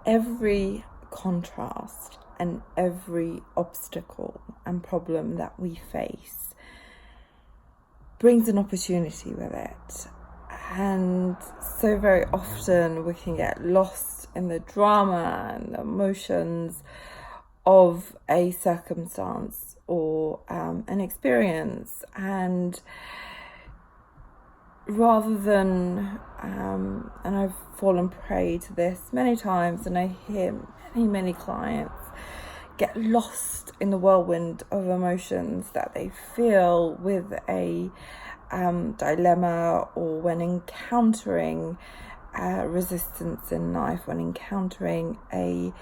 every contrast and every obstacle and problem that we face brings an opportunity with it. And so very often we can get lost in the drama and the emotions of a circumstance or an experience, and rather than and I've fallen prey to this many times, and I hear many clients get lost in the whirlwind of emotions that they feel with a dilemma, or when encountering resistance in life, when encountering a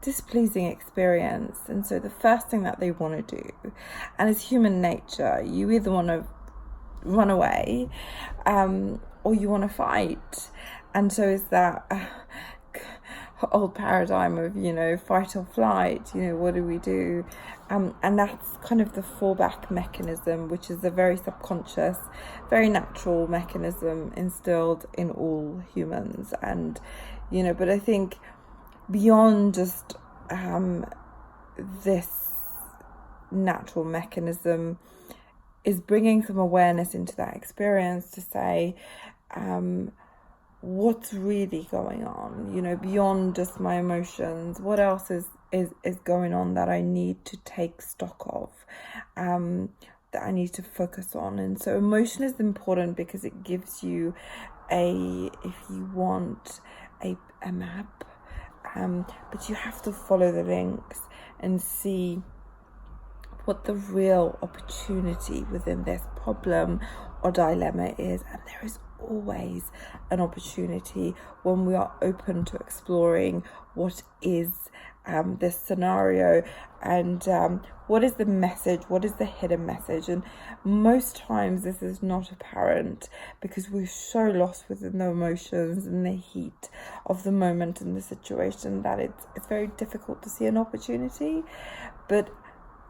displeasing experience. And so the first thing that they want to do, and it's human nature, you either want to run away or you want to fight. And so is that old paradigm of, fight or flight, what do we do? And that's kind of the fallback mechanism, which is a very subconscious, very natural mechanism instilled in all humans. And, but I think beyond just this natural mechanism is bringing some awareness into that experience to say, what's really going on, beyond just my emotions, what else is going on that I need to take stock of, that I need to focus on. And so emotion is important because it gives you if you want, a map, but you have to follow the links and see what the real opportunity within this problem or dilemma is. And there is always an opportunity when we are open to exploring what is this scenario, and what is the message, what is the hidden message. And most times this is not apparent because we're so lost within the emotions and the heat of the moment and the situation that it's very difficult to see an opportunity. But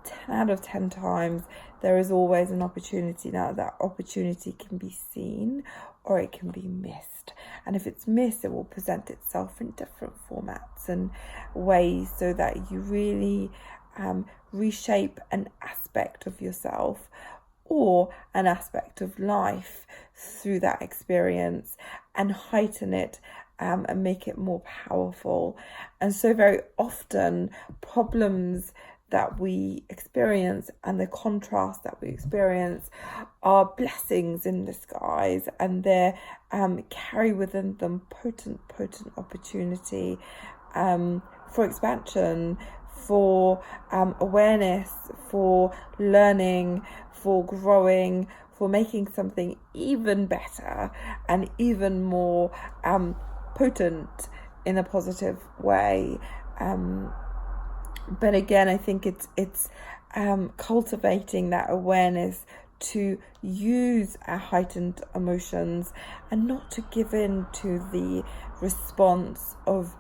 10 out of 10 times there is always an opportunity. Now that opportunity can be seen or it can be missed, and if it's missed, it will present itself in different formats and ways, so that you really reshape an aspect of yourself or an aspect of life through that experience and heighten it and make it more powerful. And so very often problems that we experience and the contrast that we experience are blessings in disguise, and they carry within them potent opportunity for expansion, for awareness, for learning, for growing, for making something even better and even more potent in a positive way. But again, I think it's cultivating that awareness to use our heightened emotions and not to give in to the response of,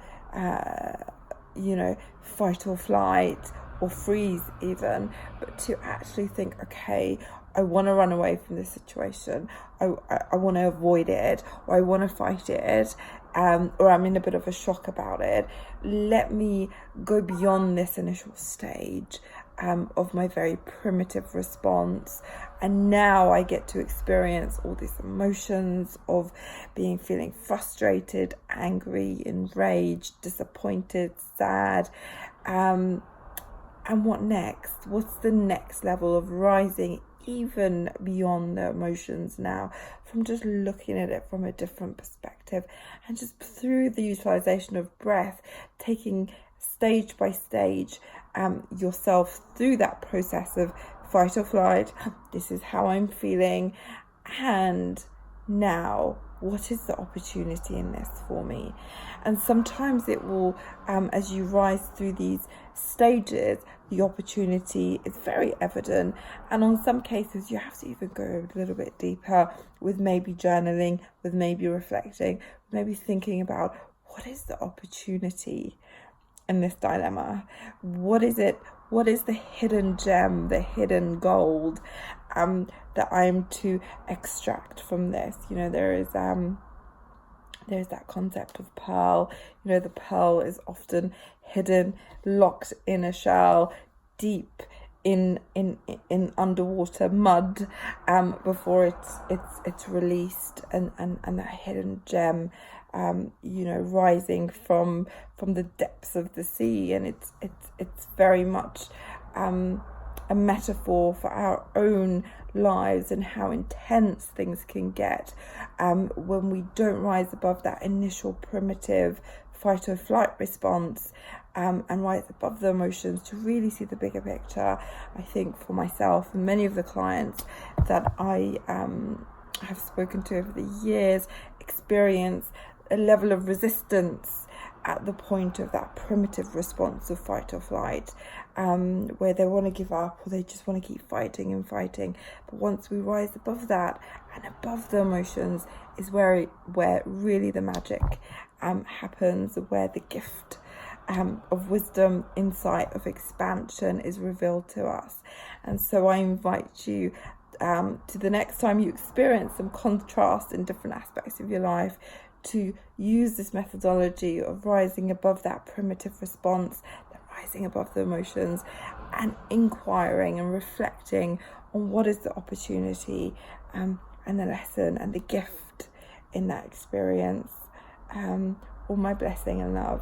fight or flight or freeze even, but to actually think, okay, I want to run away from this situation, I want to avoid it, or I want to fight it, or I'm in a bit of a shock about it. Let me go beyond this initial stage of my very primitive response, and now I get to experience all these emotions of feeling frustrated, angry, enraged, disappointed, sad, and what next? What's the next level of rising even beyond the emotions now, from just looking at it from a different perspective, and just through the utilization of breath, taking stage by stage yourself through that process of fight or flight. This is how I'm feeling, and now what is the opportunity in this for me? And sometimes it will, as you rise through these stages, the opportunity is very evident, and on some cases you have to even go a little bit deeper with maybe journaling, with maybe reflecting, maybe thinking about what is the opportunity in this dilemma. What is it? What is the hidden gem, the hidden gold that I'm to extract from this? There there's that concept of pearl. You know, the pearl is often hidden, locked in a shell, deep in underwater mud, before it's released, and that hidden gem, you know, rising from the depths of the sea. And it's very much a metaphor for our own lives and how intense things can get when we don't rise above that initial primitive fight or flight response, and rise above the emotions to really see the bigger picture. I think for myself and many of the clients that I have spoken to over the years experience a level of resistance at the point of that primitive response of fight or flight, where they want to give up or they just want to keep fighting and fighting. But once we rise above that and above the emotions is where really the magic happens, where the gift of wisdom, insight, of expansion is revealed to us. And so I invite you to the next time you experience some contrast in different aspects of your life, to use this methodology of rising above that primitive response, rising above the emotions, and inquiring and reflecting on what is the opportunity and the lesson and the gift in that experience. All my blessing and love.